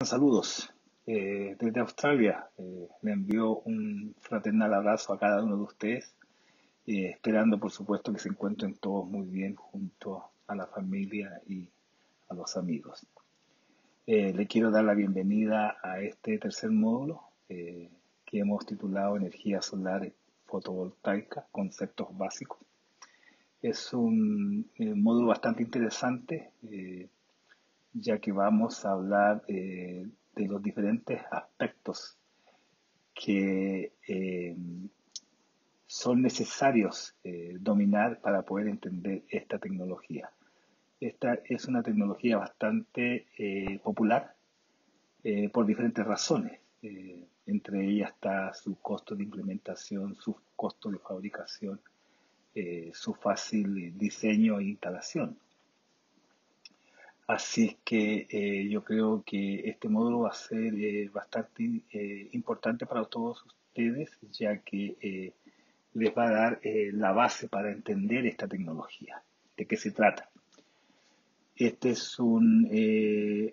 Saludos desde Australia. Le envío un fraternal abrazo a cada uno de ustedes, esperando por supuesto que se encuentren todos muy bien junto a la familia y a los amigos. Le quiero dar la bienvenida a este tercer módulo que hemos titulado Energía solar fotovoltaica, conceptos básicos. Es un módulo bastante interesante, ya que vamos a hablar de los diferentes aspectos que son necesarios dominar para poder entender esta tecnología. Esta es una tecnología bastante popular por diferentes razones. Entre ellas está su costo de implementación, su costo de fabricación, su fácil diseño e instalación. Así es que yo creo que este módulo va a ser bastante importante para todos ustedes, ya que les va a dar la base para entender esta tecnología. ¿De qué se trata? Este es un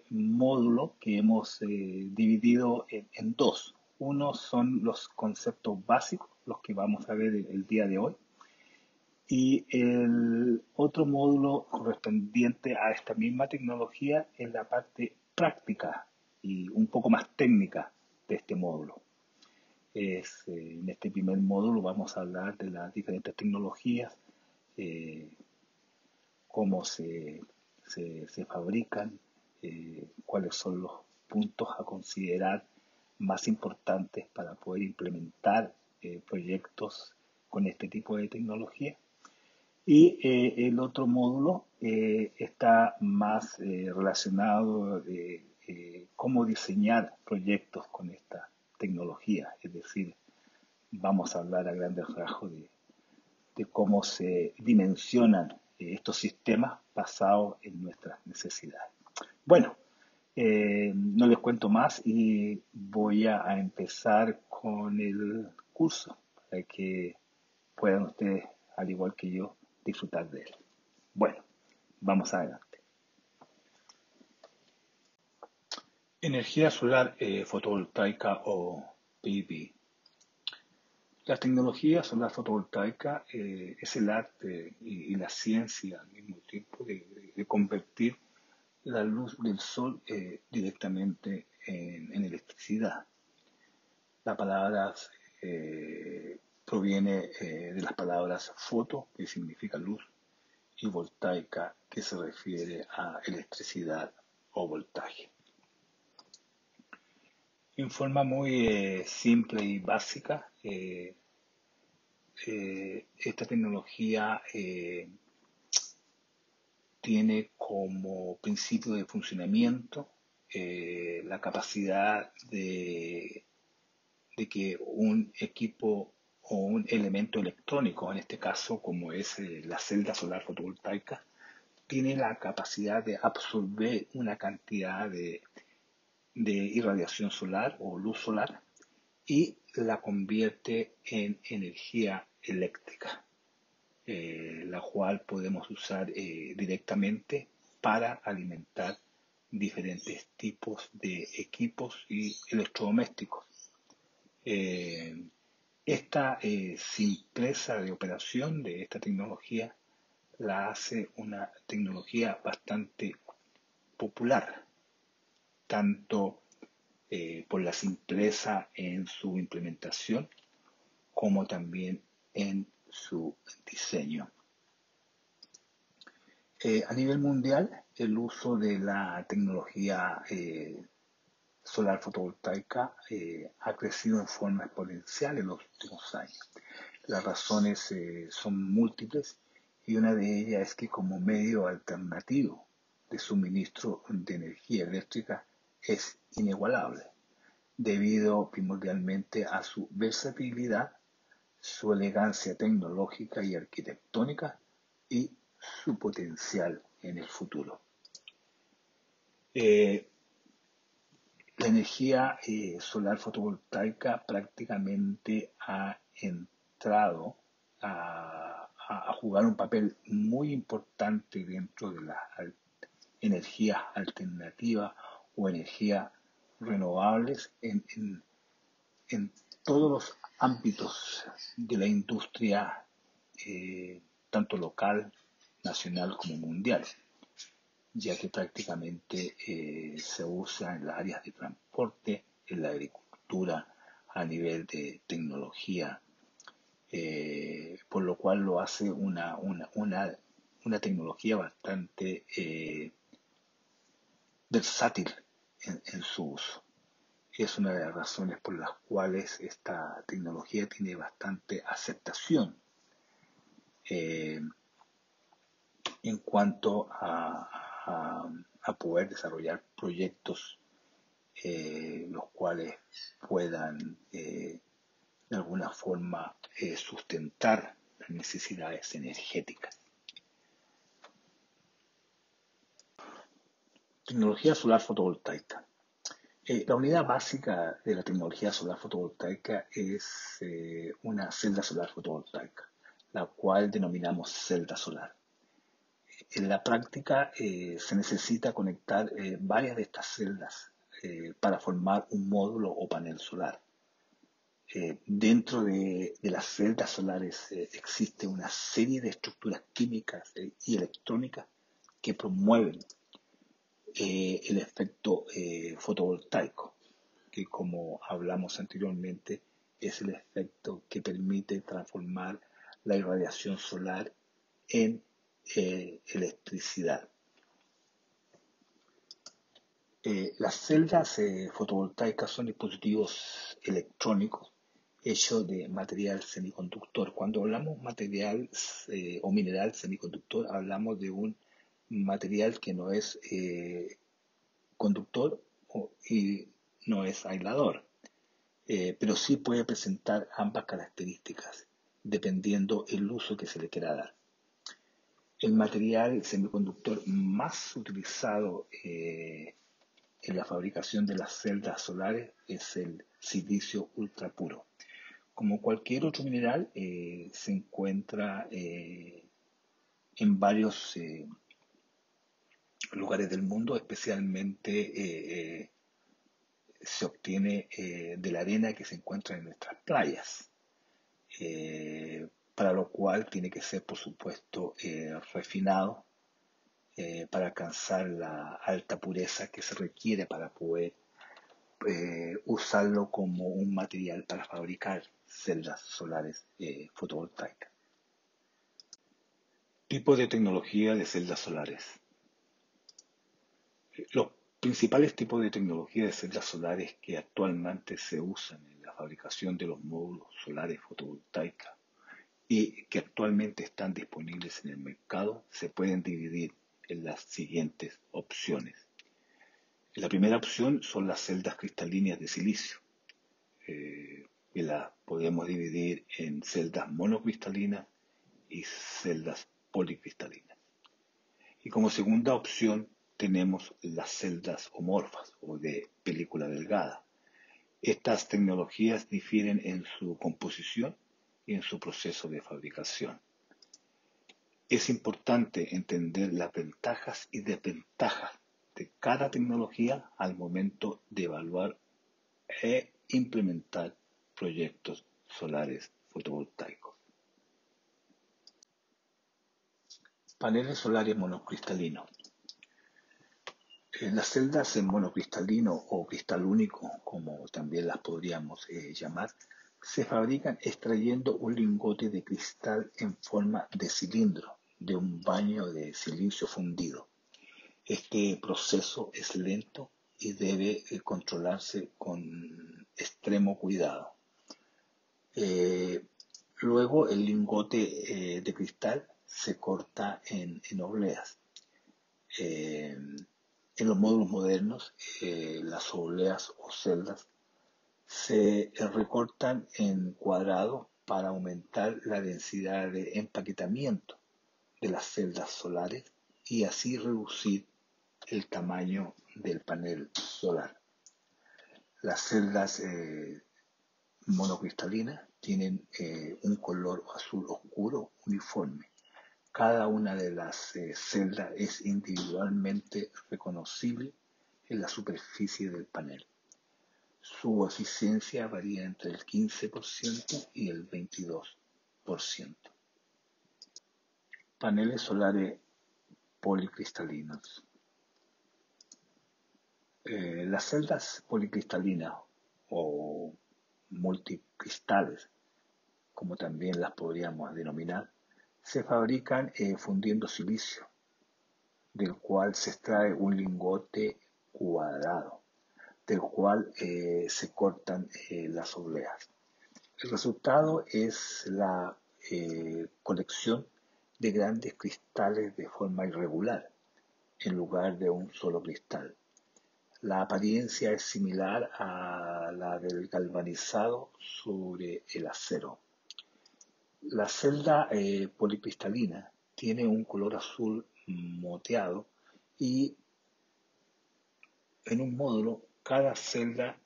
módulo que hemos dividido en dos. Uno son los conceptos básicos, los que vamos a ver el día de hoy. Y el otro módulo correspondiente a esta misma tecnología es la parte práctica y un poco más técnica de este módulo. En este primer módulo vamos a hablar de las diferentes tecnologías, eh, cómo se fabrican, cuáles son los puntos a considerar más importantes para poder implementar proyectos con este tipo de tecnología. Y el otro módulo está más relacionado de cómo diseñar proyectos con esta tecnología. Es decir, vamos a hablar a grandes rasgos de cómo se dimensionan estos sistemas basados en nuestras necesidades. Bueno, no les cuento más y voy a empezar con el curso para que puedan ustedes, al igual que yo, disfrutar de él. Bueno, vamos adelante. Energía solar fotovoltaica o PV. La tecnología solar fotovoltaica es el arte y la ciencia al mismo tiempo de convertir la luz del sol directamente en electricidad. La palabra proviene de las palabras foto, que significa luz, y voltaica, que se refiere a electricidad o voltaje. En forma muy simple y básica, esta tecnología tiene como principio de funcionamiento la capacidad de que un equipo o un elemento electrónico, en este caso como es la celda solar fotovoltaica, tiene la capacidad de absorber una cantidad de irradiación solar o luz solar y la convierte en energía eléctrica, la cual podemos usar directamente para alimentar diferentes tipos de equipos y electrodomésticos. Esta simpleza de operación de esta tecnología la hace una tecnología bastante popular, tanto por la simpleza en su implementación como también en su diseño. A nivel mundial, el uso de la tecnología solar fotovoltaica ha crecido en forma exponencial en los últimos años. Las razones son múltiples y una de ellas es que como medio alternativo de suministro de energía eléctrica es inigualable, debido primordialmente a su versatilidad, su elegancia tecnológica y arquitectónica y su potencial en el futuro. La energía solar fotovoltaica prácticamente ha entrado a jugar un papel muy importante dentro de las energías alternativas o energía renovables en todos los ámbitos de la industria, tanto local, nacional como mundial, ya que prácticamente se usa en las áreas de transporte, en la agricultura, a nivel de tecnología, por lo cual lo hace una tecnología bastante versátil en su uso. Es una de las razones por las cuales esta tecnología tiene bastante aceptación eh, en cuanto a poder desarrollar proyectos los cuales puedan de alguna forma sustentar las necesidades energéticas. Tecnología solar fotovoltaica. La unidad básica de la tecnología solar fotovoltaica es una celda solar fotovoltaica, la cual denominamos celda solar. En la práctica se necesita conectar varias de estas celdas para formar un módulo o panel solar. Dentro de las celdas solares existe una serie de estructuras químicas y electrónicas que promueven el efecto fotovoltaico, que como hablamos anteriormente es el efecto que permite transformar la irradiación solar en electricidad. Las celdas fotovoltaicas son dispositivos electrónicos hechos de material semiconductor. Cuando hablamos material o mineral semiconductor, hablamos de un material que no es conductor y no es aislador, pero sí puede presentar ambas características dependiendo el uso que se le quiera dar. El material semiconductor más utilizado en la fabricación de las celdas solares es el silicio ultrapuro. Como cualquier otro mineral, se encuentra en varios lugares del mundo, especialmente se obtiene de la arena que se encuentra en nuestras playas, para lo cual tiene que ser, por supuesto, refinado para alcanzar la alta pureza que se requiere para poder usarlo como un material para fabricar celdas solares fotovoltaicas. Tipo de tecnología de celdas solares. Los principales tipos de tecnología de celdas solares que actualmente se usan en la fabricación de los módulos solares fotovoltaicas y que actualmente están disponibles en el mercado se pueden dividir en las siguientes opciones. La primera opción son las celdas cristalinas de silicio, que las podemos dividir en celdas monocristalinas y celdas policristalinas. Y como segunda opción tenemos las celdas homorfas o de película delgada. Estas tecnologías difieren en su composición y en su proceso de fabricación. Es importante entender las ventajas y desventajas de cada tecnología al momento de evaluar e implementar proyectos solares fotovoltaicos. Paneles solares monocristalinos. Las celdas en monocristalino o cristal único, como también las podríamos llamar, se fabrican extrayendo un lingote de cristal en forma de cilindro de un baño de silicio fundido. Este proceso es lento y debe controlarse con extremo cuidado. Luego el lingote de cristal se corta en obleas. En los módulos modernos, las obleas o celdas se recortan en cuadrados para aumentar la densidad de empaquetamiento de las celdas solares y así reducir el tamaño del panel solar. Las celdas monocristalinas tienen un color azul oscuro uniforme. Cada una de las celdas es individualmente reconocible en la superficie del panel. Su eficiencia varía entre el 15% y el 22%. Paneles solares policristalinos. Las celdas policristalinas o multicristales, como también las podríamos denominar, se fabrican fundiendo silicio, del cual se extrae un lingote cuadrado, del cual se cortan las obleas. El resultado es la colección de grandes cristales de forma irregular, en lugar de un solo cristal. La apariencia es similar a la del galvanizado sobre el acero. La celda policristalina tiene un color azul moteado y en un módulo cada celda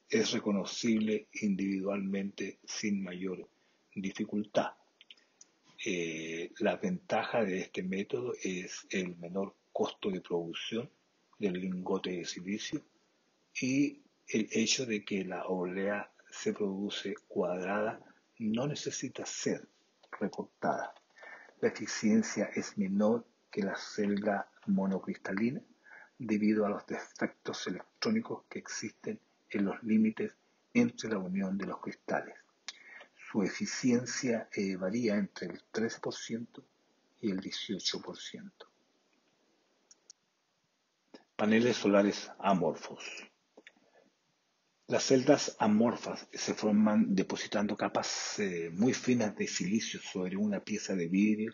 es reconocible individualmente sin mayor dificultad. La ventaja de este método es el menor costo de producción del lingote de silicio y el hecho de que la oblea se produce cuadrada no necesita ser recortada. La eficiencia es menor que la celda monocristalina debido a los defectos electrónicos que existen en los límites entre la unión de los cristales. Su eficiencia varía entre el 13% y el 18%. Paneles solares amorfos. Las celdas amorfas se forman depositando capas muy finas de silicio sobre una pieza de vidrio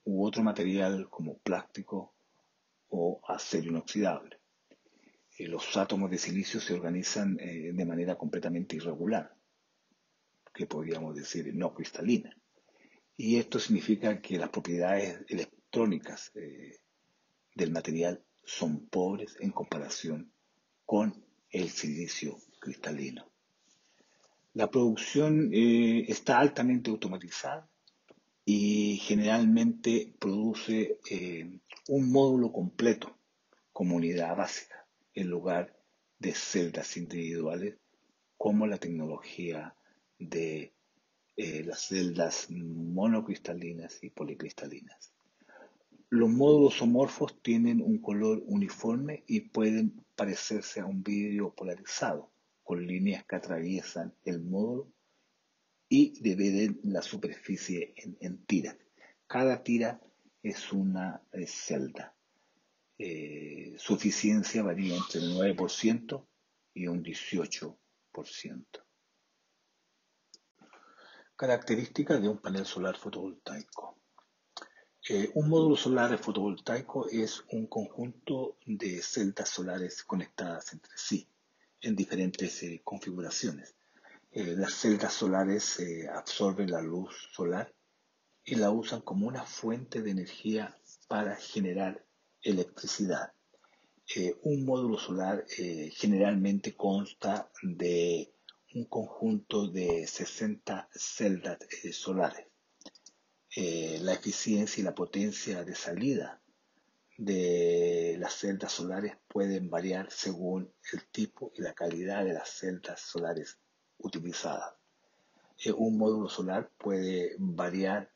u otro material como plástico o acero inoxidable. Los átomos de silicio se organizan de manera completamente irregular, que podríamos decir no cristalina. Y esto significa que las propiedades electrónicas del material son pobres en comparación con el silicio cristalino. La producción está altamente automatizada y generalmente produce un módulo completo como unidad básica en lugar de celdas individuales como la tecnología de las celdas monocristalinas y policristalinas. Los módulos amorfos tienen un color uniforme y pueden parecerse a un vidrio polarizado, con líneas que atraviesan el módulo y dividen la superficie en tiras. Cada tira es una celda. Su eficiencia varía entre el 9% y un 18%. Características de un panel solar fotovoltaico. Un módulo solar fotovoltaico es un conjunto de celdas solares conectadas entre sí en diferentes configuraciones. Las celdas solares absorben la luz solar y la usan como una fuente de energía para generar electricidad. Un módulo solar generalmente consta de un conjunto de 60 celdas solares. La eficiencia y la potencia de salida de las celdas solares pueden variar según el tipo y la calidad de las celdas solares utilizadas. Un módulo solar puede variar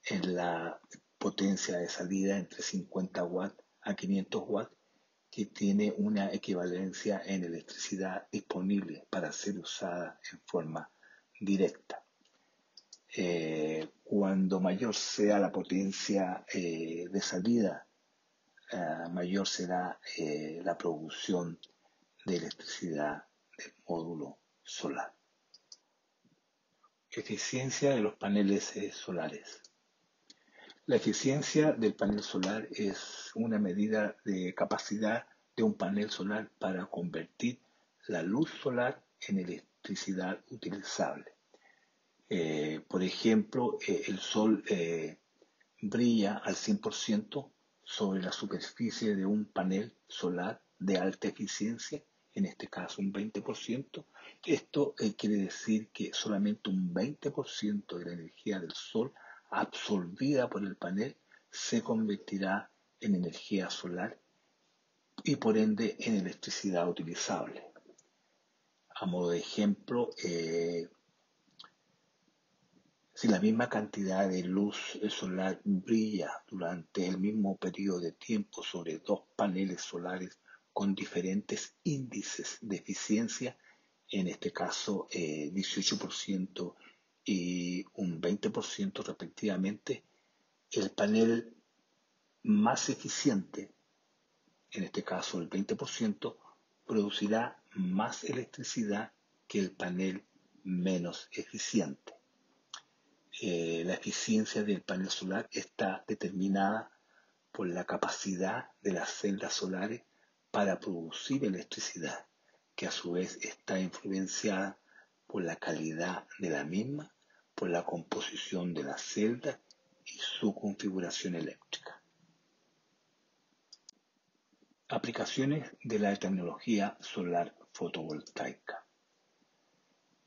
en la potencia de salida entre 50 watts a 500 watts, que tiene una equivalencia en electricidad disponible para ser usada en forma directa. Cuando mayor sea la potencia de salida, mayor será la producción de electricidad del módulo solar. Eficiencia de los paneles solares. La eficiencia del panel solar es una medida de capacidad de un panel solar para convertir la luz solar en electricidad utilizable. Por ejemplo, el sol brilla al 100% sobre la superficie de un panel solar de alta eficiencia, en este caso un 20%. Esto quiere decir que solamente un 20% de la energía del sol absorbida por el panel se convertirá en energía solar y por ende en electricidad utilizable. A modo de ejemplo, si la misma cantidad de luz solar brilla durante el mismo periodo de tiempo sobre dos paneles solares con diferentes índices de eficiencia, en este caso 18% y un 20% respectivamente, el panel más eficiente, en este caso el 20%, producirá más electricidad que el panel menos eficiente. La eficiencia del panel solar está determinada por la capacidad de las celdas solares para producir electricidad, que a su vez está influenciada por la calidad de la misma, por la composición de la celda y su configuración eléctrica. Aplicaciones de la tecnología solar fotovoltaica.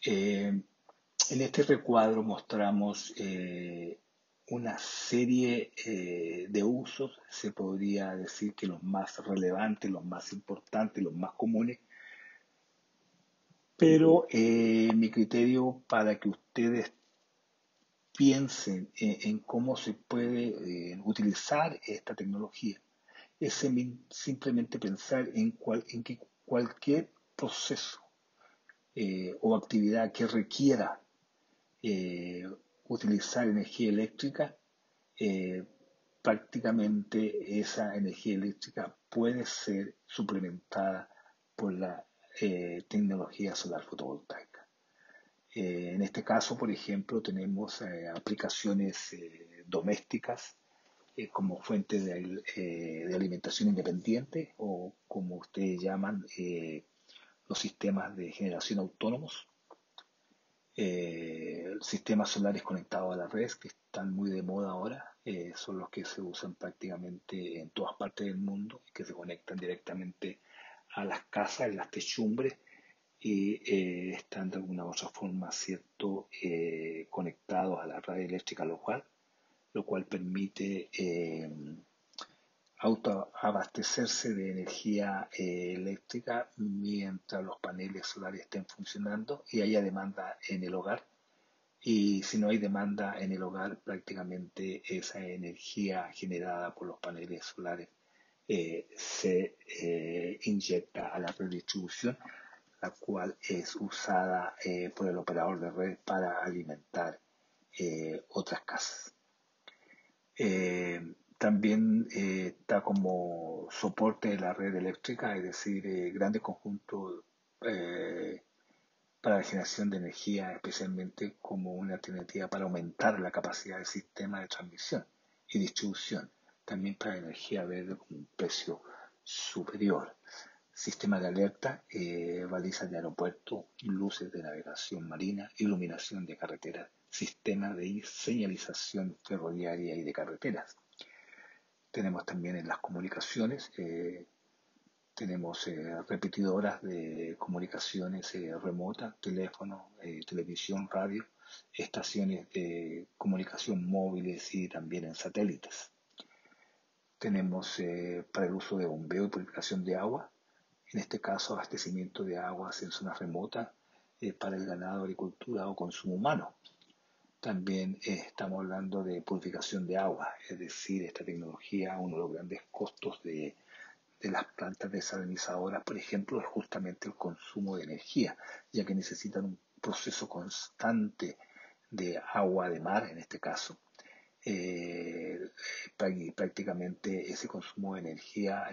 En este recuadro mostramos una serie de usos, se podría decir que los más relevantes, los más importantes, los más comunes, pero mi criterio para que ustedes piensen en cómo se puede utilizar esta tecnología es simplemente pensar en que cualquier proceso o actividad que requiera eh, utilizar energía eléctrica, eh, prácticamente esa energía eléctrica puede ser suplementada por la tecnología solar fotovoltaica. En este caso, por ejemplo, tenemos aplicaciones domésticas como fuente de alimentación independiente o como ustedes llaman los sistemas de generación autónomos, sistemas solares conectados a la red que están muy de moda ahora, son los que se usan prácticamente en todas partes del mundo y que se conectan directamente a las casas, en las techumbres y están de alguna u otra forma, ¿cierto?, conectados a la red eléctrica local, lo cual permite autoabastecerse de energía eléctrica mientras los paneles solares estén funcionando y haya demanda en el hogar. Y si no hay demanda en el hogar, prácticamente esa energía generada por los paneles solares se inyecta a la red de distribución, la cual es usada por el operador de red para alimentar otras casas. También está como soporte de la red eléctrica, es decir, grandes conjuntos para la generación de energía, especialmente como una alternativa para aumentar la capacidad del sistema de transmisión y distribución, también para energía verde con un precio superior. Sistema de alerta, balizas de aeropuerto, luces de navegación marina, iluminación de carreteras, sistema de señalización ferroviaria y de carreteras. Tenemos también en las comunicaciones, tenemos repetidoras de comunicaciones remotas, teléfono, televisión, radio, estaciones de comunicación móviles y también en satélites. Tenemos para el uso de bombeo y purificación de agua, en este caso abastecimiento de aguas en zonas remotas para el ganado, agricultura o consumo humano. También estamos hablando de purificación de agua, es decir, esta tecnología, uno de los grandes costos de las plantas desalinizadoras, por ejemplo, es justamente el consumo de energía, ya que necesitan un proceso constante de agua de mar, en este caso. Prácticamente ese consumo de energía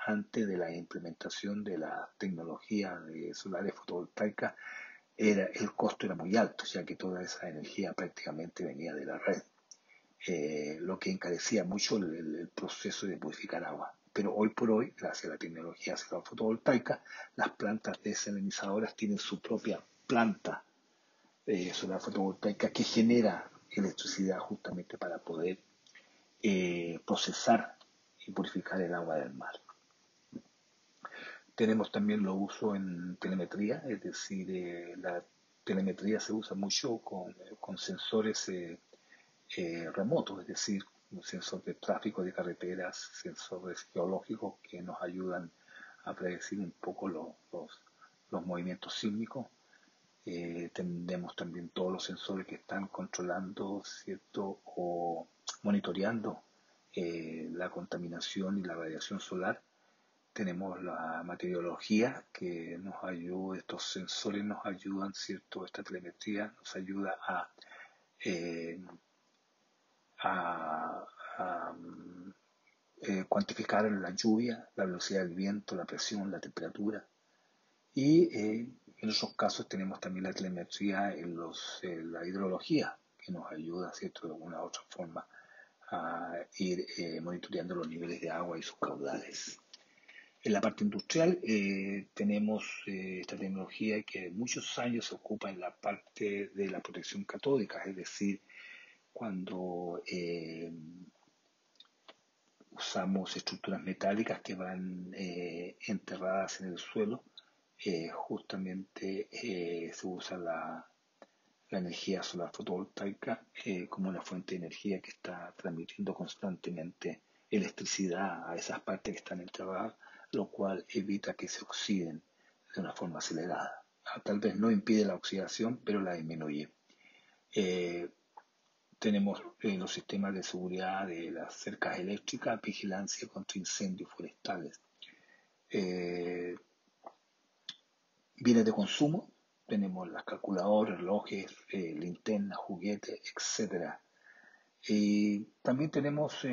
antes de la implementación de la tecnología de solares fotovoltaicas, el costo era muy alto, ya que toda esa energía prácticamente venía de la red, lo que encarecía mucho el proceso de purificar agua. Pero hoy por hoy, gracias a la tecnología solar fotovoltaica, las plantas desalinizadoras tienen su propia planta solar fotovoltaica que genera electricidad justamente para poder procesar y purificar el agua del mar. Tenemos también lo uso en telemetría, es decir, la telemetría se usa mucho con sensores remotos, es decir, un sensor de tráfico de carreteras, sensores geológicos que nos ayudan a predecir un poco los movimientos sísmicos. Tenemos también todos los sensores que están controlando, ¿cierto? O monitoreando la contaminación y la radiación solar. Tenemos la meteorología que nos ayuda, estos sensores nos ayudan, ¿cierto? Esta telemetría nos ayuda eh, a, a, cuantificar la lluvia, la velocidad del viento, la presión, la temperatura. Y en otros casos tenemos también la telemetría la hidrología, que nos ayuda, ¿cierto? De alguna u otra forma a ir monitoreando los niveles de agua y sus caudales. En la parte industrial tenemos esta tecnología que muchos años se ocupa en la parte de la protección catódica, es decir, cuando usamos estructuras metálicas que van enterradas en el suelo, justamente se usa la energía solar fotovoltaica como una fuente de energía que está transmitiendo constantemente electricidad a esas partes que están enterradas, lo cual evita que se oxiden de una forma acelerada. Tal vez no impide la oxidación, pero la disminuye. Eh, Tenemos los sistemas de seguridad de las cercas eléctricas, vigilancia contra incendios forestales. Eh, Bienes de consumo, tenemos las calculadoras, relojes, linternas, juguetes, etcétera. Y también tenemos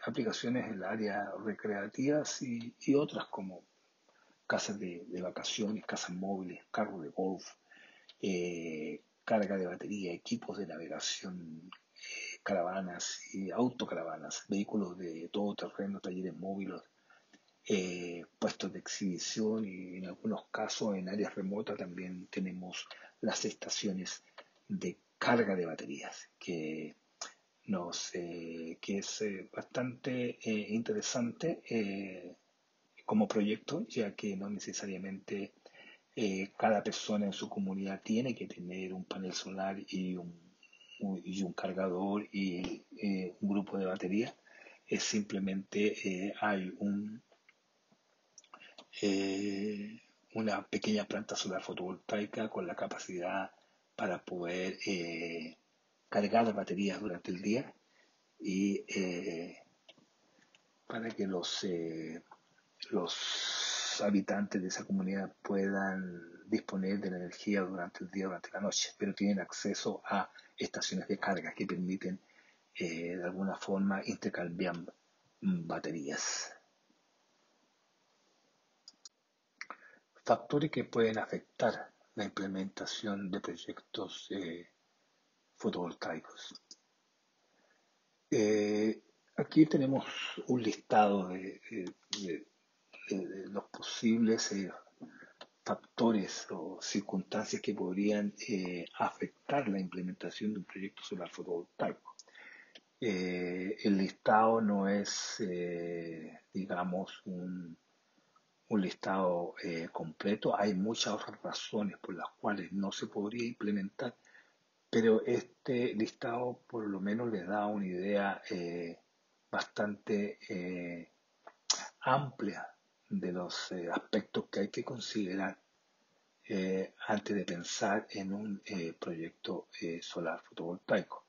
aplicaciones en el área recreativas y otras como casas de vacaciones, casas móviles, carros de golf, carga de batería, equipos de navegación, caravanas y autocaravanas, vehículos de todo terreno, talleres móviles, puestos de exhibición y en algunos casos en áreas remotas también tenemos las estaciones de carga de baterías, que es bastante interesante como proyecto, ya que no necesariamente cada persona en su comunidad tiene que tener un panel solar y un cargador y un grupo de batería. Es simplemente hay eh, una pequeña planta solar fotovoltaica con la capacidad para poder cargar las baterías durante el día y para que los habitantes de esa comunidad puedan disponer de la energía durante el día, durante la noche, pero tienen acceso a estaciones de carga que permiten de alguna forma intercambiar baterías. Factores que pueden afectar la implementación de proyectos fotovoltaicos. Aquí tenemos un listado de los posibles factores o circunstancias que podrían afectar la implementación de un proyecto solar fotovoltaico. El listado no es, digamos, un listado completo. Hay muchas otras razones por las cuales no se podría implementar, pero este listado por lo menos les da una idea bastante amplia de los aspectos que hay que considerar antes de pensar en un proyecto solar fotovoltaico.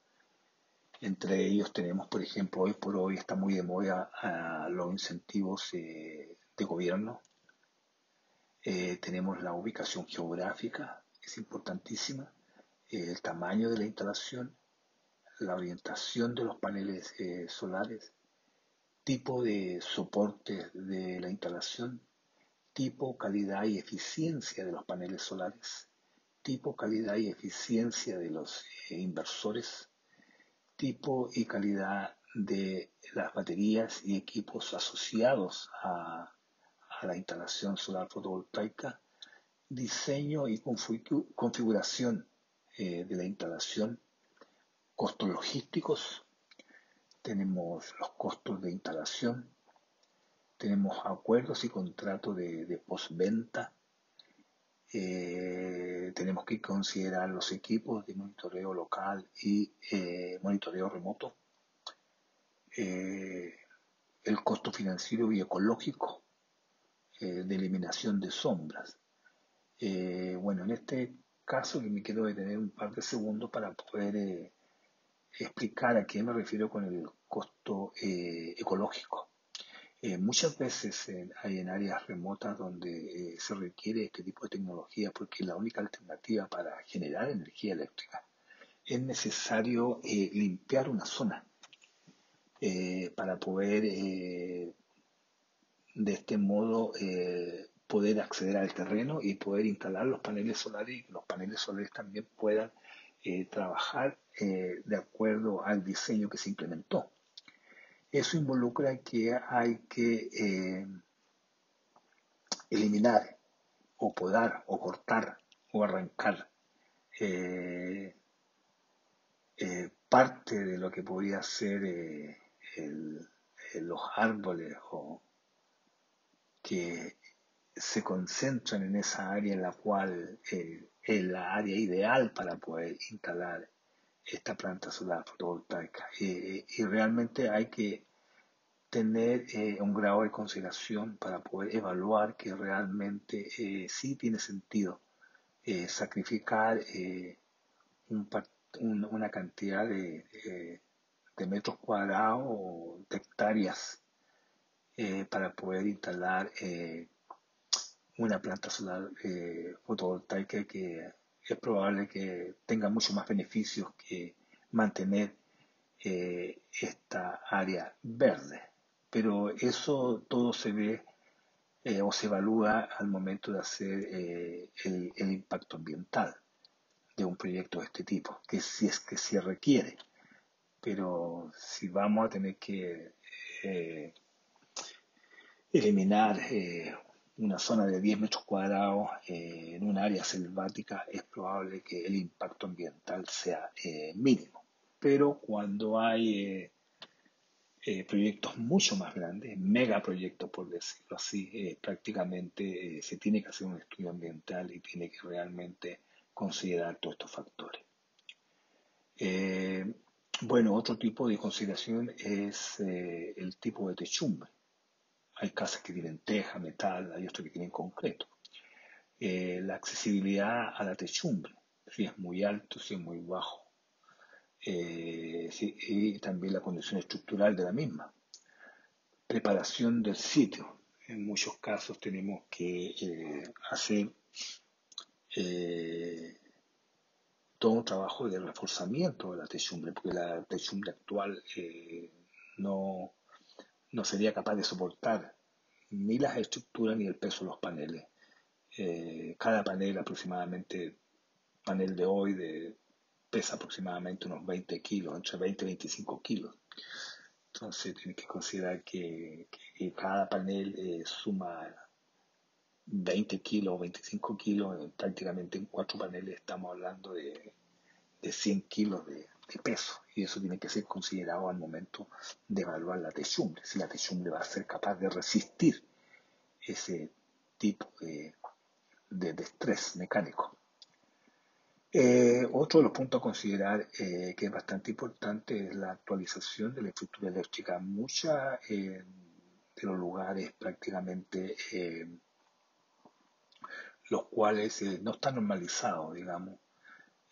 Entre ellos tenemos, por ejemplo, hoy por hoy está muy de moda los incentivos de gobierno. Tenemos la ubicación geográfica, es importantísima, el tamaño de la instalación, la orientación de los paneles solares, tipo de soporte de la instalación, tipo, calidad y eficiencia de los paneles solares, tipo, calidad y eficiencia de los inversores, tipo y calidad de las baterías y equipos asociados a la instalación solar fotovoltaica, diseño y configuración de la instalación, costos logísticos, tenemos los costos de instalación, tenemos acuerdos y contratos de postventa, tenemos que considerar los equipos de monitoreo local y monitoreo remoto, eh, el costo financiero y ecológico de eliminación de sombras. Bueno, en este caso que me quiero detener un par de segundos para poder explicar a qué me refiero con el costo ecológico. Muchas veces hay en áreas remotas donde se requiere este tipo de tecnología porque es la única alternativa para generar energía eléctrica. Es necesario limpiar una zona para poder de este modo poder acceder al terreno y poder instalar los paneles solares y que los paneles solares también puedan trabajar de acuerdo al diseño que se implementó. Eso involucra que hay que eliminar o podar o cortar o arrancar eh, parte de lo que podría ser los árboles o que se concentran en esa área en la cual es la área ideal para poder instalar esta planta solar fotovoltaica. Y realmente hay que tener un grado de consideración para poder evaluar que realmente sí tiene sentido sacrificar un una cantidad de metros cuadrados o de hectáreas para poder instalar una planta solar fotovoltaica que es probable que tenga mucho más beneficios que mantener esta área verde. Pero eso todo se ve o se evalúa al momento de hacer el impacto ambiental de un proyecto de este tipo, que si es que se requiere. Pero si vamos a tener que eh, eliminar una zona de 10 metros cuadrados en un área selvática, es probable que el impacto ambiental sea mínimo. Pero cuando hay proyectos mucho más grandes, megaproyectos por decirlo así, prácticamente se tiene que hacer un estudio ambiental y tiene que realmente considerar todos estos factores. Eh, bueno, otro tipo de consideración es el tipo de techumbre. Hay casas que tienen teja, metal, hay otras que tienen concreto. La accesibilidad a la techumbre, si es muy alto, si es muy bajo, y también la condición estructural de la misma. Preparación del sitio. En muchos casos tenemos que hacer eh, todo un trabajo de reforzamiento de la techumbre, porque la techumbre actual no, no sería capaz de soportar ni las estructuras ni el peso de los paneles. Cada panel aproximadamente, panel de hoy pesa aproximadamente unos 20 kilos, entre 20 y 25 kilos. Entonces tiene que considerar que cada panel suma 20 kilos o 25 kilos, prácticamente en 4 paneles estamos hablando de 100 kilos de peso y eso tiene que ser considerado al momento de evaluar la techumbre, si la techumbre va a ser capaz de resistir ese tipo de estrés mecánico. Otro de los puntos a considerar que es bastante importante es la actualización de la infraestructura eléctrica. Muchos de los lugares prácticamente los cuales no están normalizados, digamos,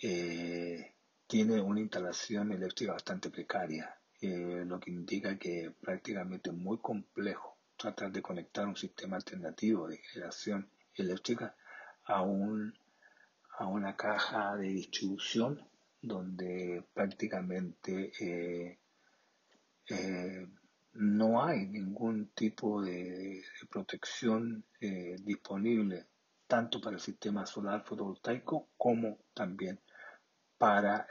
eh, tiene una instalación eléctrica bastante precaria, lo que indica que prácticamente es muy complejo tratar de conectar un sistema alternativo de generación eléctrica a a una caja de distribución donde prácticamente eh, no hay ningún tipo de protección disponible tanto para el sistema solar fotovoltaico como también para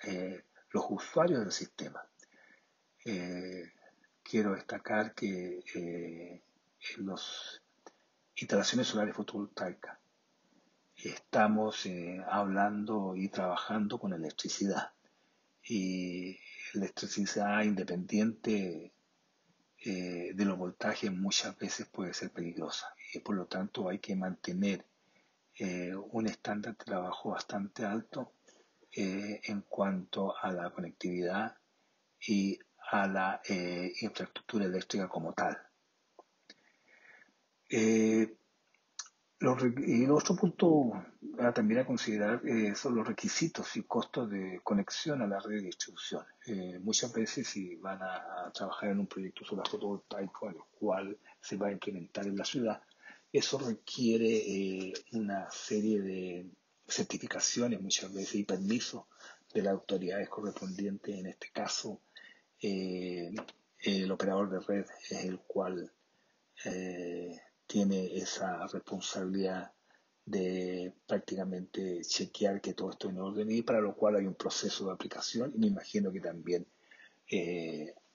los usuarios del sistema. Eh, Quiero destacar que en las instalaciones solares fotovoltaicas estamos hablando y trabajando con electricidad y electricidad independiente de los voltajes muchas veces puede ser peligrosa y por lo tanto hay que mantener un estándar de trabajo bastante alto en cuanto a la conectividad y a la infraestructura eléctrica como tal. Eh, Y el otro punto también a considerar son los requisitos y costos de conexión a la red de distribución. Muchas veces si van a trabajar en un proyecto solar fotovoltaico, el cual se va a implementar en la ciudad, eso requiere una serie de certificaciones muchas veces y permisos de las autoridades correspondientes. En este caso, eh, el operador de red es el cual tiene esa responsabilidad de prácticamente chequear que todo esté en orden y para lo cual hay un proceso de aplicación y me imagino que también,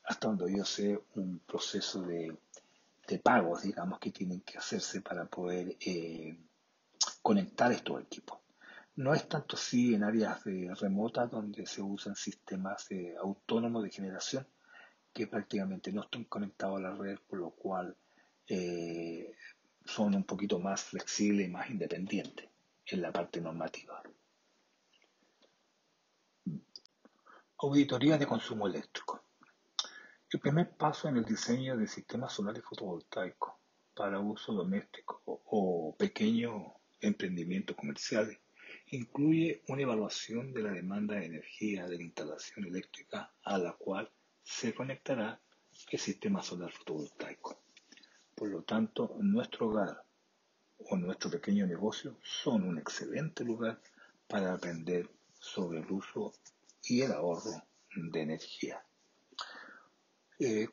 hasta donde yo sé, un proceso de pagos, digamos, que tienen que hacerse para poder conectar estos equipos. No es tanto así en áreas remotas donde se usan sistemas autónomos de generación que prácticamente no están conectados a la red, por lo cual eh, son un poquito más flexibles y más independientes en la parte normativa. Auditoría de consumo eléctrico. El primer paso en el diseño de sistemas solares fotovoltaicos para uso doméstico o pequeños emprendimientos comerciales incluye una evaluación de la demanda de energía de la instalación eléctrica a la cual se conectará el sistema solar fotovoltaico. Por lo tanto, nuestro hogar o nuestro pequeño negocio son un excelente lugar para aprender sobre el uso y el ahorro de energía.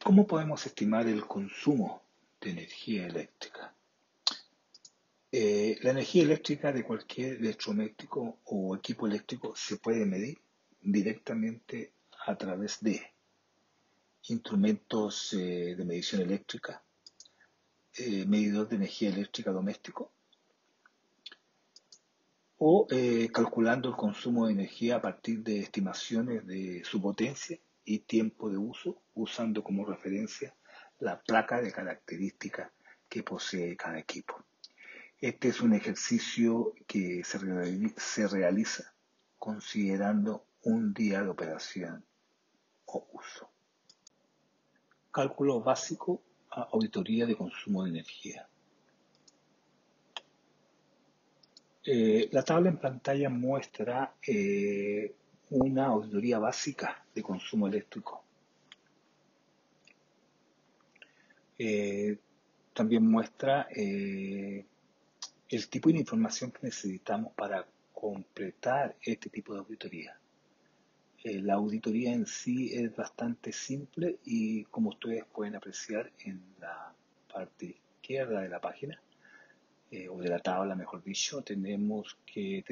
¿Cómo podemos estimar el consumo de energía eléctrica? La energía eléctrica de cualquier electrodoméstico o equipo eléctrico se puede medir directamente a través de instrumentos de medición eléctrica, medidor de energía eléctrica doméstico, o calculando el consumo de energía a partir de estimaciones de su potencia y tiempo de uso, usando como referencia la placa de características que posee cada equipo. Este es un ejercicio que se realiza considerando un día de operación o uso. Cálculo básico a auditoría de consumo de energía. La tabla en pantalla muestra una auditoría básica de consumo eléctrico. También muestra el tipo de información que necesitamos para completar este tipo de auditoría. La auditoría en sí es bastante simple y como ustedes pueden apreciar en la parte izquierda de la página, o de la tabla, mejor dicho, tenemos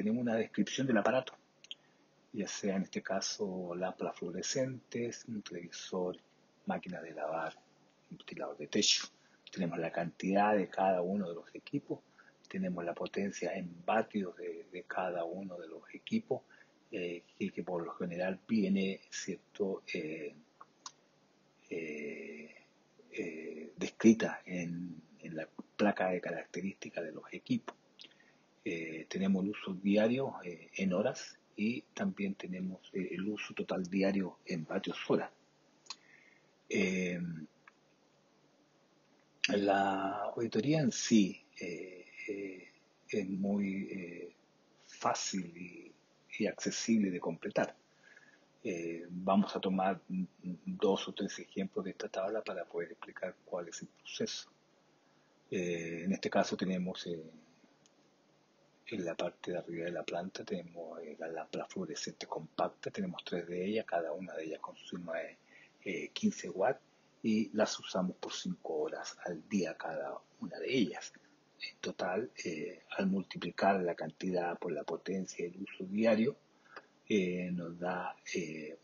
una descripción del aparato, ya sea en este caso lámparas fluorescentes, un televisor, máquina de lavar, un ventilador de techo. Tenemos la cantidad de cada uno de los equipos, tenemos la potencia en vatios de cada uno de los equipos, que por lo general viene, ¿cierto?, descrita en la placa de características de los equipos. Tenemos el uso diario en horas y también tenemos el uso total diario en vatios hora. Eh, la auditoría en sí es muy fácil y accesible de completar. Vamos a tomar 2 o 3 ejemplos de esta tabla para poder explicar cuál es el proceso. En este caso tenemos en la parte de arriba de la planta tenemos la lámpara fluorescente compacta, tenemos 3 de ellas, cada una de ellas consume 15 watts y las usamos por 5 horas al día cada una de ellas. En total, al multiplicar la cantidad por la potencia y el uso diario, nos da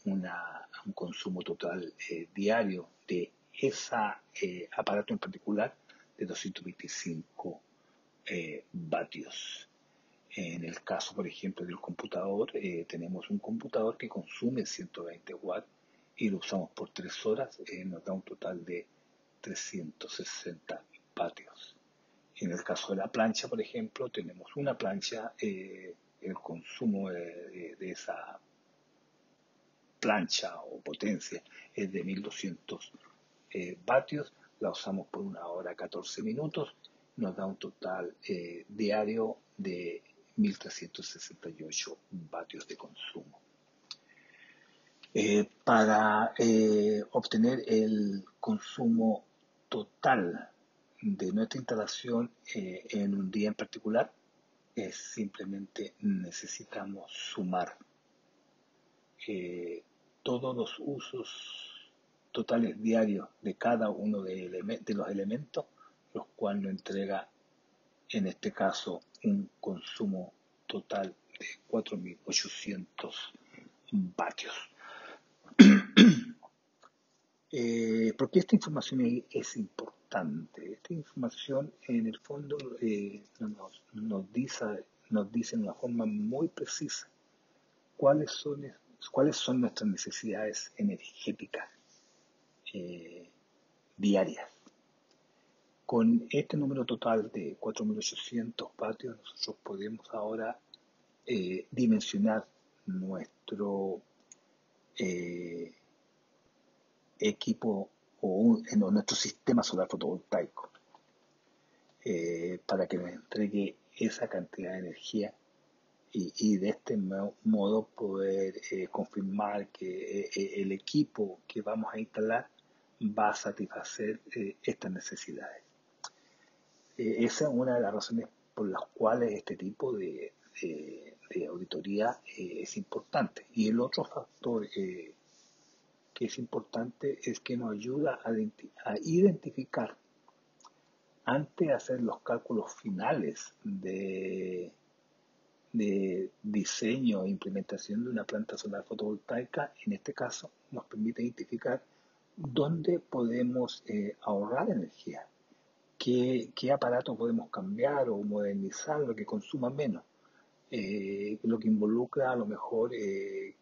un consumo total diario de ese aparato en particular de 225 vatios. En el caso, por ejemplo, del computador, tenemos un computador que consume 120 watts y lo usamos por 3 horas, nos da un total de 360 vatios. En el caso de la plancha, por ejemplo, tenemos una plancha, el consumo de esa plancha o potencia es de 1200 vatios, la usamos por 1 hora 14 minutos nos da un total diario de 1.368 vatios de consumo. Para obtener el consumo total de nuestra instalación en un día en particular, simplemente necesitamos sumar todos los usos totales diarios de cada uno de los elementos, los cuales nos entrega, en este caso, un consumo total de 4.800 vatios. ¿Por qué esta información es importante? Esta información, en el fondo, nos dice de una forma muy precisa cuáles son nuestras necesidades energéticas diarias. Con este número total de 4.800 vatios, nosotros podemos ahora dimensionar nuestro equipo en nuestro sistema solar fotovoltaico para que nos entregue esa cantidad de energía y de este modo poder confirmar que el equipo que vamos a instalar va a satisfacer estas necesidades. Esa es una de las razones por las cuales este tipo de auditoría es importante. Y el otro factor que es importante es que nos ayuda a identificar, antes de hacer los cálculos finales de diseño e implementación de una planta solar fotovoltaica. En este caso nos permite identificar dónde podemos ahorrar energía, qué aparato podemos cambiar o modernizar, lo que consuma menos, lo que involucra a lo mejor que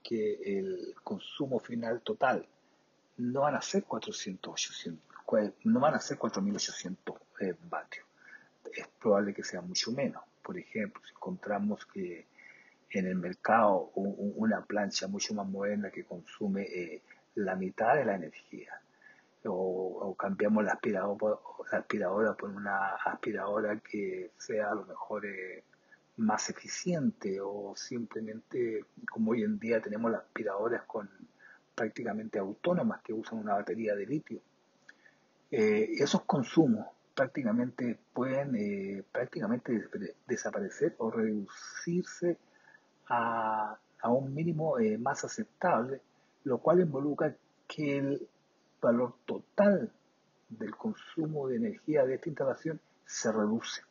el consumo final total no van a ser 4.800 vatios. Es probable que sea mucho menos. Por ejemplo, si encontramos que en el mercado una plancha mucho más moderna que consume la mitad de la energía, o cambiamos la aspiradora por una aspiradora que sea a lo mejor más eficiente, o simplemente, como hoy en día tenemos las aspiradoras prácticamente autónomas que usan una batería de litio, esos consumos prácticamente pueden desaparecer o reducirse a un mínimo más aceptable, lo cual involucra que el valor total del consumo de energía de esta instalación se reduce,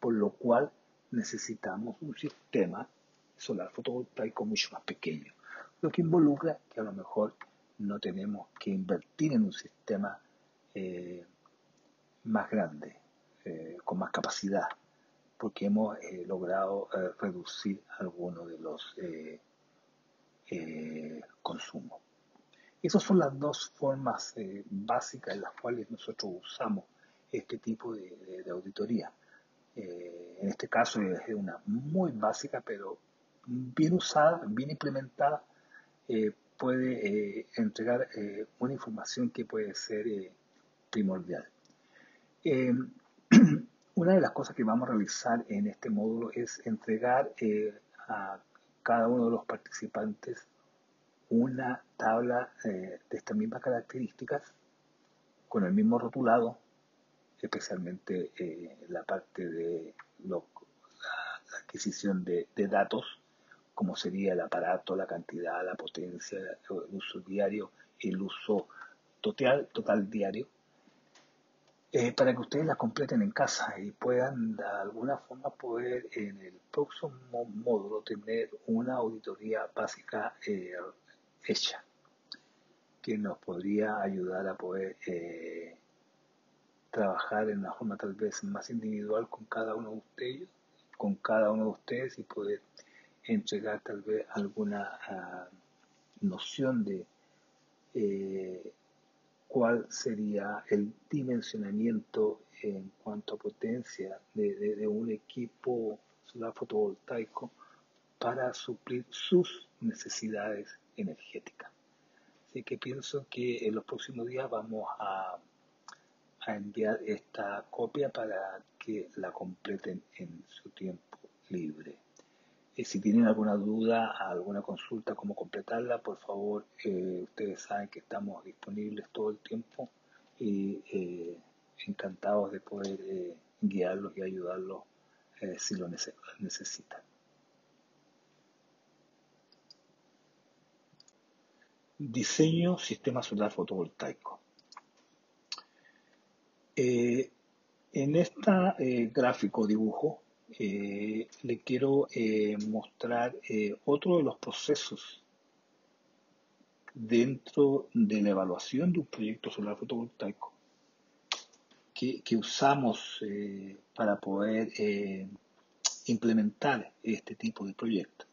por lo cual necesitamos un sistema solar fotovoltaico mucho más pequeño, lo que involucra que a lo mejor no tenemos que invertir en un sistema más grande, con más capacidad, porque hemos logrado reducir algunos de los consumos. Esas son las dos formas básicas en las cuales nosotros usamos este tipo de auditoría. En este caso es una muy básica, pero bien usada, bien implementada, puede entregar una información que puede ser primordial. Una de las cosas que vamos a realizar en este módulo es entregar a cada uno de los participantes una tabla de estas mismas características, con el mismo rotulado, especialmente la parte de la adquisición de datos, como sería el aparato, la cantidad, la potencia, el uso diario, el uso total diario, para que ustedes la completen en casa y puedan de alguna forma poder en el próximo módulo tener una auditoría básica hecha, que nos podría ayudar a poder trabajar en una forma tal vez más individual con cada uno de ustedes, y poder entregar tal vez alguna noción de cuál sería el dimensionamiento en cuanto a potencia de un equipo solar fotovoltaico para suplir sus necesidades energéticas. Así que pienso que en los próximos días vamos a enviar esta copia para que la completen en su tiempo libre. Si tienen alguna duda, alguna consulta, cómo completarla, por favor, ustedes saben que estamos disponibles todo el tiempo y encantados de poder guiarlos y ayudarlos si lo necesitan. Diseño sistema solar fotovoltaico. En esta gráfico dibujo le quiero mostrar otro de los procesos dentro de la evaluación de un proyecto solar fotovoltaico que usamos para poder implementar este tipo de proyectos.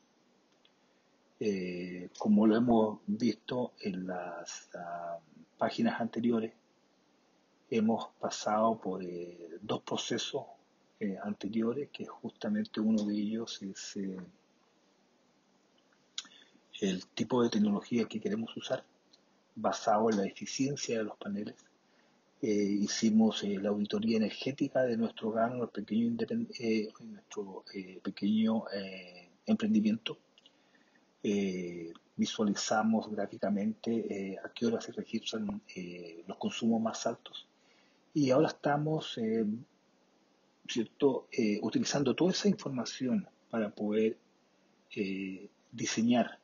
Como lo hemos visto en las páginas anteriores, hemos pasado por dos procesos anteriores, que justamente uno de ellos es el tipo de tecnología que queremos usar, basado en la eficiencia de los paneles. Hicimos la auditoría energética de nuestro hogar, nuestro pequeño emprendimiento. Visualizamos gráficamente a qué hora se registran los consumos más altos. Y ahora estamos utilizando toda esa información para poder diseñar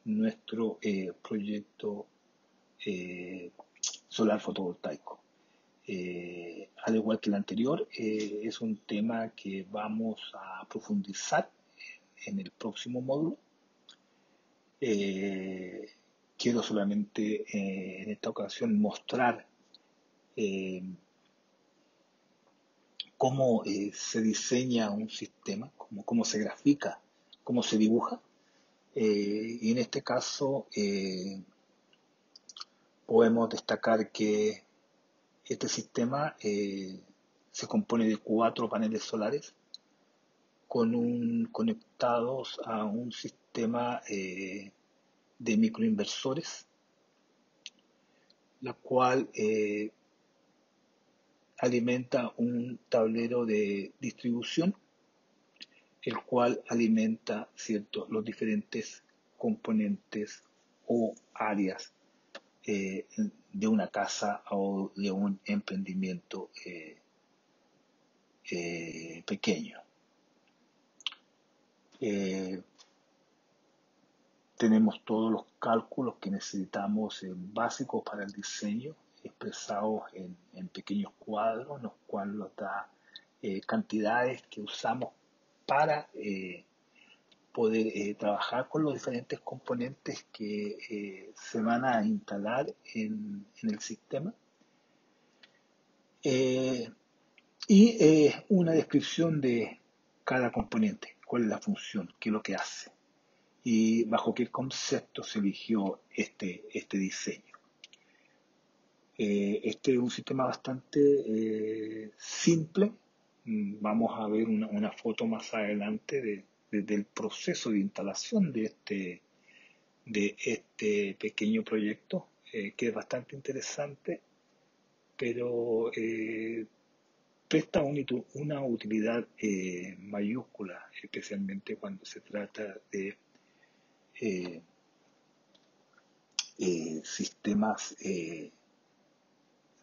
nuestro proyecto solar fotovoltaico. Al igual que el anterior, es un tema que vamos a profundizar en el próximo módulo. Quiero solamente en esta ocasión mostrar cómo se diseña un sistema, cómo se grafica, cómo se dibuja. Y en este caso podemos destacar que este sistema se compone de 4 paneles solares conectados a un sistema de microinversores, la cual alimenta un tablero de distribución, el cual alimenta los diferentes componentes o áreas de una casa o de un emprendimiento pequeño. Tenemos todos los cálculos que necesitamos básicos para el diseño, expresados en pequeños cuadros, los cuales nos da cantidades que usamos para poder trabajar con los diferentes componentes que se van a instalar en el sistema. Y una descripción de cada componente, cuál es la función, qué es lo que hace y bajo qué concepto se eligió este diseño. Este es un sistema bastante simple. Vamos a ver una foto más adelante del proceso de instalación de este pequeño proyecto, que es bastante interesante, pero presta una utilidad mayúscula, especialmente cuando se trata de sistemas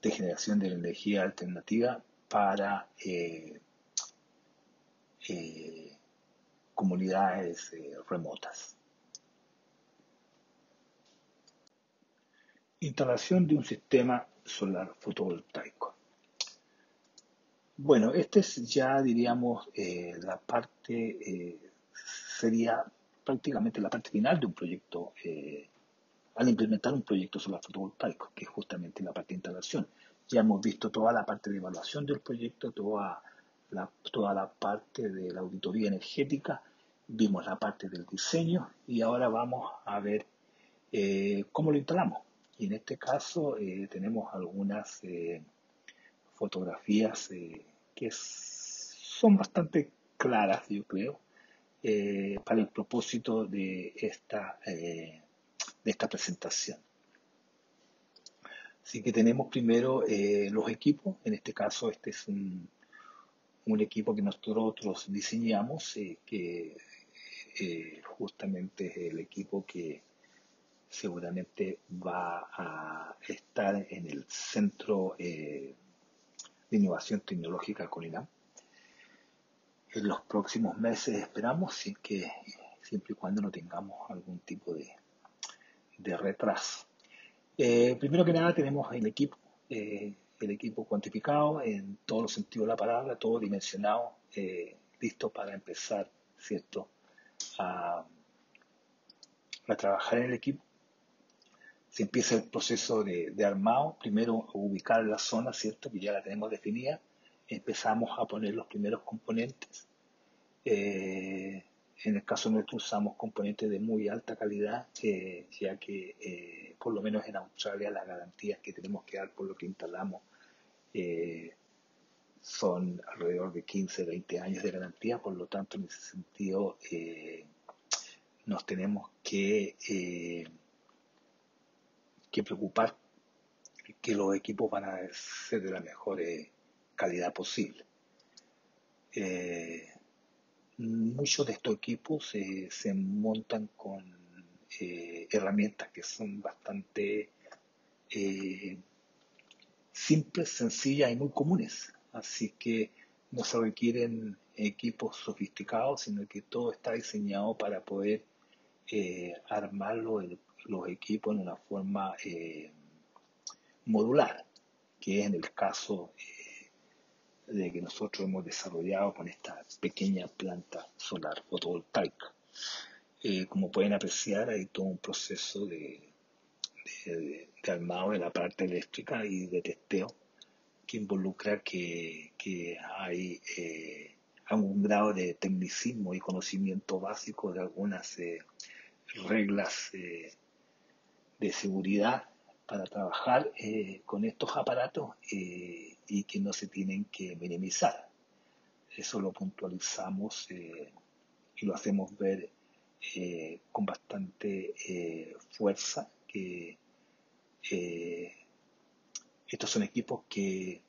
de generación de energía alternativa para comunidades remotas. Instalación de un sistema solar fotovoltaico. Bueno, este es ya, diríamos, la parte, sería prácticamente la parte final de un proyecto, al implementar un proyecto solar fotovoltaico, que es justamente la parte de instalación. Ya hemos visto toda la parte de evaluación del proyecto, toda la parte de la auditoría energética, vimos la parte del diseño y ahora vamos a ver cómo lo instalamos. Y en este caso tenemos algunas fotografías que son bastante claras, yo creo, para el propósito de esta presentación. Así que tenemos primero los equipos. En este caso este es un un equipo que nosotros diseñamos, que justamente es el equipo que seguramente va a estar en el Centro de Innovación Tecnológica Colinam. En los próximos meses esperamos, siempre y cuando no tengamos algún tipo de retraso. Primero que nada tenemos el equipo cuantificado en todos los sentidos de la palabra, todo dimensionado, listo para empezar, ¿cierto?, a, a trabajar en el equipo. Se empieza el proceso de armado, primero ubicar la zona, ¿cierto?, que ya la tenemos definida. Empezamos a poner los primeros componentes. En el caso nuestro usamos componentes de muy alta calidad, ya que por lo menos en Australia las garantías que tenemos que dar por lo que instalamos son alrededor de 15, 20 años de garantía. Por lo tanto, en ese sentido nos tenemos que preocupar que los equipos van a ser de la mejor calidad posible. Muchos de estos equipos se montan con herramientas que son bastante simples, sencillas y muy comunes. Así que no se requieren equipos sofisticados, sino que todo está diseñado para poder armar los equipos en una forma modular, que es en el caso de que nosotros hemos desarrollado con esta pequeña planta solar fotovoltaica. Como pueden apreciar, hay todo un proceso de armado de la parte eléctrica y de testeo que involucra que hay algún grado de tecnicismo y conocimiento básico de algunas reglas de seguridad para trabajar con estos aparatos y que no se tienen que minimizar. Eso lo puntualizamos y lo hacemos ver con bastante fuerza, que estos son equipos que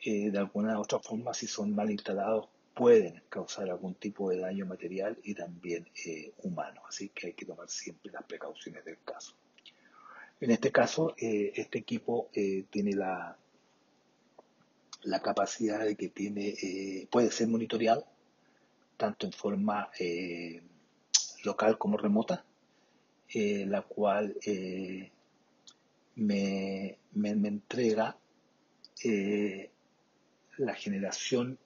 de alguna u otra forma, si son mal instalados, pueden causar algún tipo de daño material y también humano. Así que hay que tomar siempre las precauciones del caso. En este caso, este equipo tiene la capacidad de que puede ser monitoreado tanto en forma local como remota, la cual me entrega la generación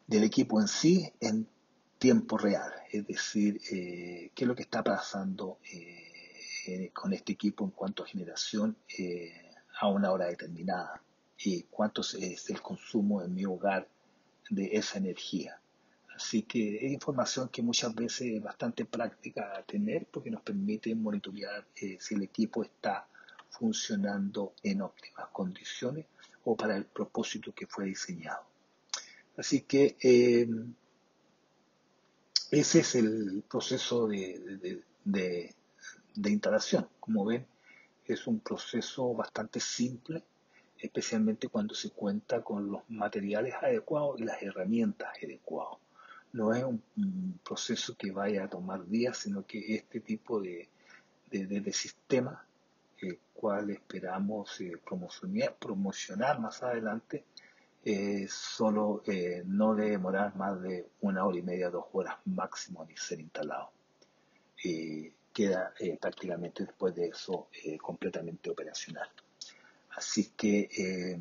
del equipo en sí en tiempo real, es decir, qué es lo que está pasando con este equipo en cuanto a generación a una hora determinada y cuánto es el consumo en mi hogar de esa energía. Así que es información que muchas veces es bastante práctica a tener porque nos permite monitorear si el equipo está funcionando en óptimas condiciones o para el propósito que fue diseñado. Así que ese es el proceso de instalación. Como ven, es un proceso bastante simple, especialmente cuando se cuenta con los materiales adecuados y las herramientas adecuadas. No es un proceso que vaya a tomar días, sino que este tipo de sistema, el cual esperamos promocionar más adelante, solo no debe demorar más de 1 hora y media, 2 horas máximo en ser instalado. Queda prácticamente después de eso completamente operacional. Así que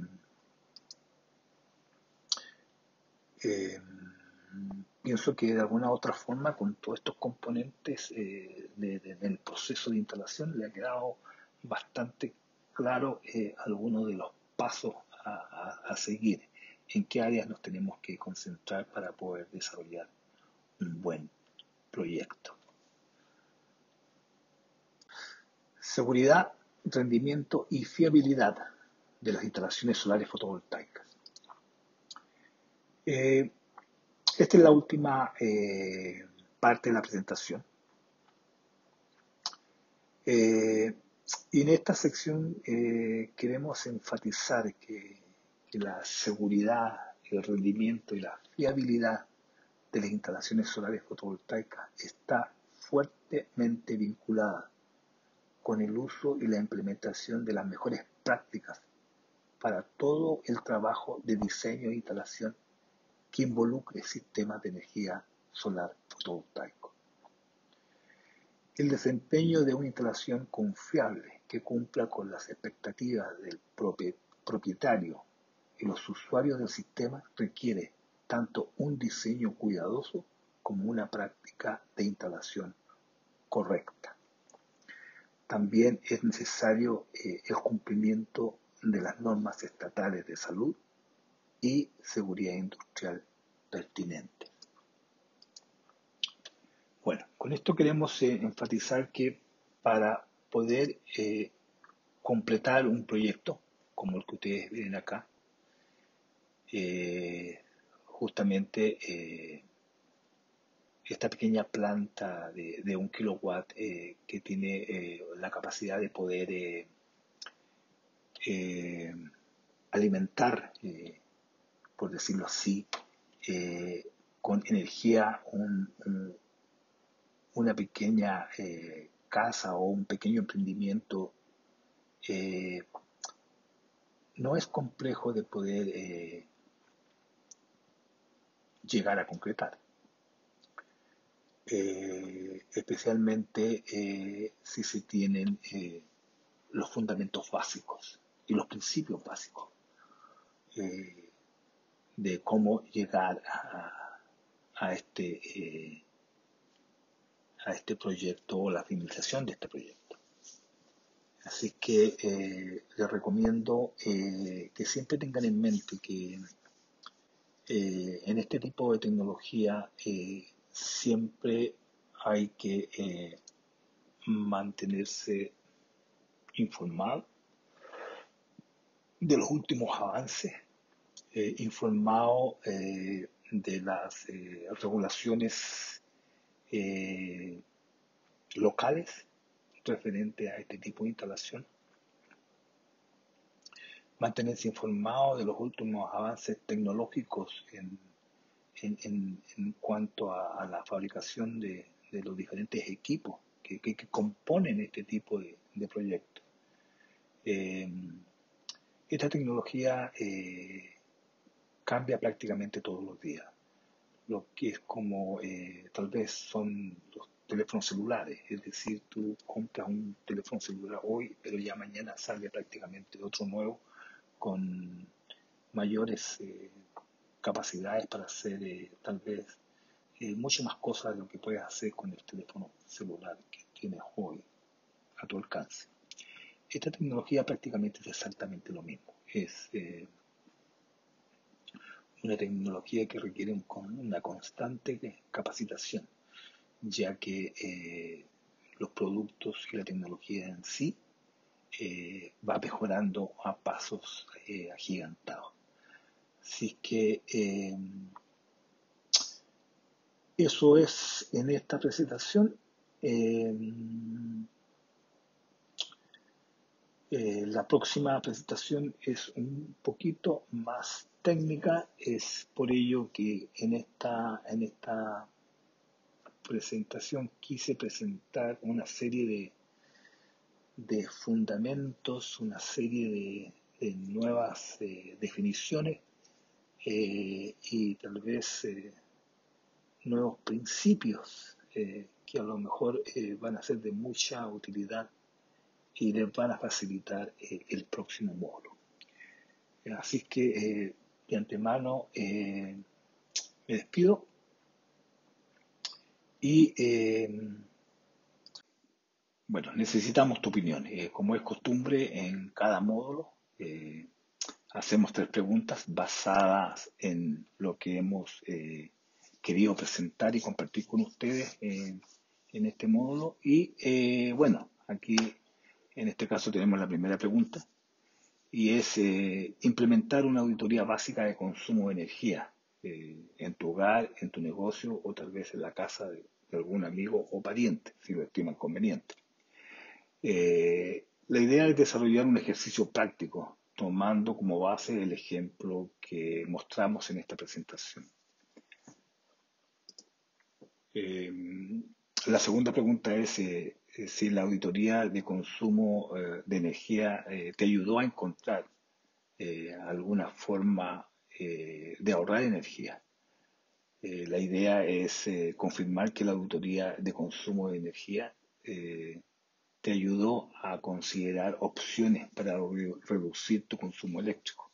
pienso que de alguna u otra forma con todos estos componentes del proceso de instalación le ha quedado bastante claro algunos de los pasos a seguir, en qué áreas nos tenemos que concentrar para poder desarrollar un buen proyecto. Seguridad, rendimiento y fiabilidad de las instalaciones solares fotovoltaicas. Esta es la última parte de la presentación. Y en esta sección queremos enfatizar que que la seguridad, el rendimiento y la fiabilidad de las instalaciones solares fotovoltaicas está fuertemente vinculada con el uso y la implementación de las mejores prácticas para todo el trabajo de diseño e instalación que involucre sistemas de energía solar fotovoltaico. El desempeño de una instalación confiable que cumpla con las expectativas del propietario y los usuarios del sistema requiere tanto un diseño cuidadoso como una práctica de instalación correcta. También es necesario el cumplimiento de las normas estatales de salud y seguridad industrial pertinentes. Bueno, con esto queremos enfatizar que para poder completar un proyecto como el que ustedes ven acá, justamente esta pequeña planta de 1 kilowatt que tiene la capacidad de poder alimentar, por decirlo así, con energía una pequeña casa o un pequeño emprendimiento, no es complejo de poder llegar a concretar. Especialmente si se tienen los fundamentos básicos y los principios básicos de cómo llegar a este proyecto o la finalización de este proyecto. Así que les recomiendo que siempre tengan en mente que en este tipo de tecnología siempre hay que mantenerse informado de los últimos avances, informado de las regulaciones locales referentes a este tipo de instalación, mantenerse informado de los últimos avances tecnológicos en cuanto a la fabricación de los diferentes equipos que componen este tipo de proyectos. Esta tecnología cambia prácticamente todos los días. Lo que es como tal vez son los teléfonos celulares, es decir, tú compras un teléfono celular hoy, pero ya mañana sale prácticamente otro nuevo con mayores capacidades para hacer tal vez mucho más cosas de lo que puedes hacer con el teléfono celular que tienes hoy a tu alcance. Esta tecnología prácticamente es exactamente lo mismo. Es una tecnología que requiere una constante capacitación, ya que los productos y la tecnología en sí va mejorando a pasos agigantados. Así que eso es en esta presentación. La próxima presentación es un poquito más técnica, es por ello que en esta presentación quise presentar una serie de fundamentos, una serie de nuevas definiciones y tal vez nuevos principios que a lo mejor van a ser de mucha utilidad y les van a facilitar el próximo módulo. Así que de antemano me despido y bueno, necesitamos tu opinión. Como es costumbre en cada módulo, hacemos 3 preguntas basadas en lo que hemos querido presentar y compartir con ustedes en este módulo. Y bueno, aquí en este caso tenemos la primera pregunta y es implementar una auditoría básica de consumo de energía en tu hogar, en tu negocio o tal vez en la casa de algún amigo o pariente, si lo estiman conveniente. La idea es desarrollar un ejercicio práctico tomando como base el ejemplo que mostramos en esta presentación. Eh, la segunda pregunta es si la auditoría de consumo de energía te ayudó a encontrar alguna forma de ahorrar energía. La idea es confirmar que la auditoría de consumo de energía te ayudó a considerar opciones para reducir tu consumo eléctrico.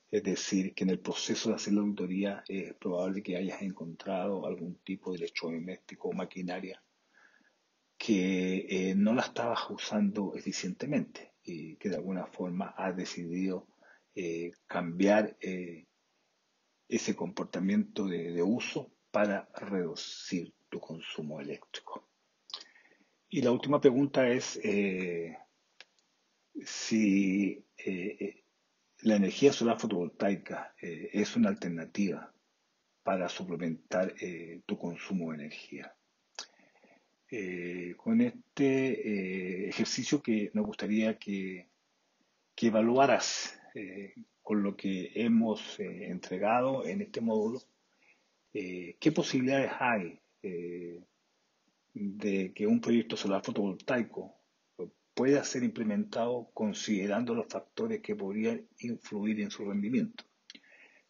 Es decir, que en el proceso de hacer la auditoría es probable que hayas encontrado algún tipo de electrodoméstico o maquinaria que no la estabas usando eficientemente y que de alguna forma has decidido cambiar ese comportamiento de uso para reducir tu consumo eléctrico. Y la última pregunta es si la energía solar fotovoltaica es una alternativa para suplementar tu consumo de energía. Con este ejercicio que nos gustaría que evaluaras con lo que hemos entregado en este módulo, qué posibilidades hay de que un proyecto solar fotovoltaico pueda ser implementado considerando los factores que podrían influir en su rendimiento.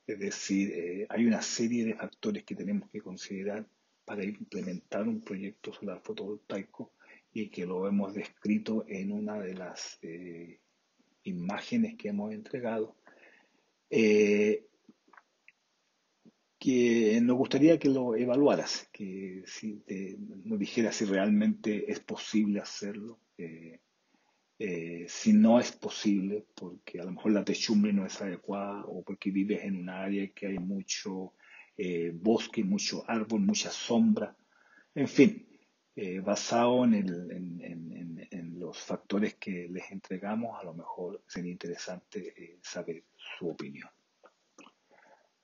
Es decir, hay una serie de factores que tenemos que considerar para implementar un proyecto solar fotovoltaico y que lo hemos descrito en una de las imágenes que hemos entregado, que nos gustaría que lo evaluaras, que si nos dijeras si realmente es posible hacerlo, si no es posible, porque a lo mejor la techumbre no es adecuada o porque vives en un área que hay mucho bosque, mucho árbol, mucha sombra, en fin, basado en los factores que les entregamos, a lo mejor sería interesante saber su opinión.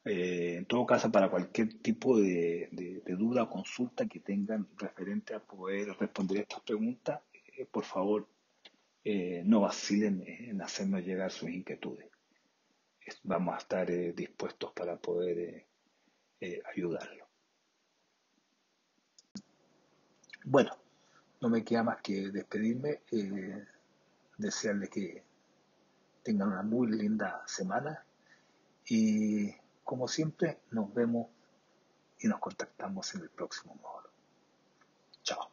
En todo caso, para cualquier tipo de duda o consulta que tengan referente a poder responder estas preguntas, por favor, no vacilen en hacernos llegar sus inquietudes. Vamos a estar dispuestos para poder ayudarlo. Bueno, no me queda más que despedirme, desearles que tengan una muy linda semana y como siempre nos vemos y nos contactamos en el próximo módulo. Chao.